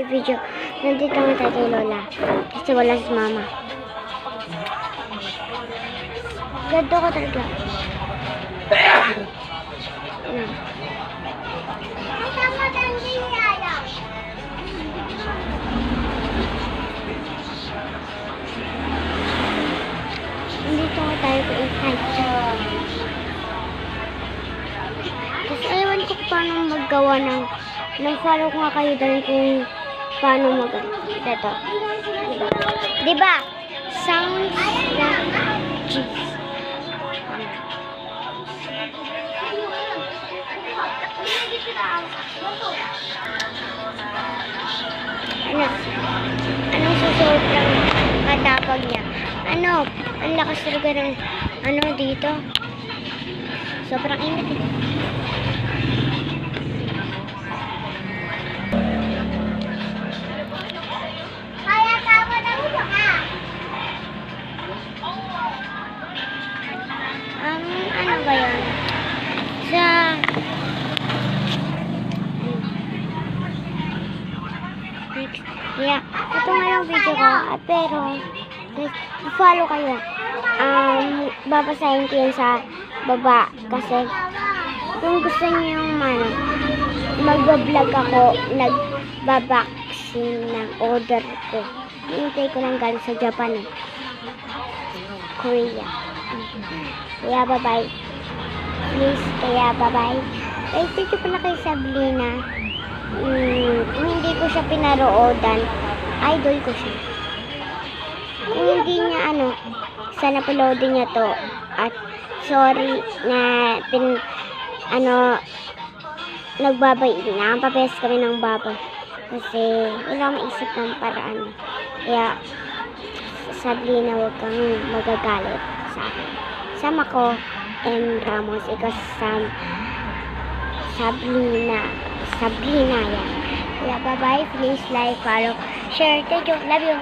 video. Nandito ang tatay Lola. Kasi wala si mama. Ganto ko talaga. Nandito ko tayo kay Kaitsa. Kasi ewan ko paano maggawa ng follow ko nga kayo dahil kung paano ito. Diba? Sounds like cheese. Anong susuot lang katapag niya? Ang lakas talaga ng dito. Sobrang init eh. Ano ba yun? Yeah, ito nga lang video ko. Pero, follow kayo. Babasahin ko yan sa baba. Kasi, kung gusto niyo yung magbablog ako, nagbaboxing ng order ko. Hintay ko lang galing sa Japan eh. Korea. Kaya bye-bye. Please, kaya bye-bye. Ay, thank you pala kay Sabrina. Kung hindi ko siya pinaroodan, idol ko siya. Kung hindi niya sana uploadin niya to. At sorry na nagbabay na. Papes kami ng babay. Kasi wala maisip ng paraan. Kaya Sabrina, huwag kang magagalit sa akin. Sama ko, M. Ramos, ikaw Sabrina yan. Kaya bye-bye, please like, follow, share, thank you, love you.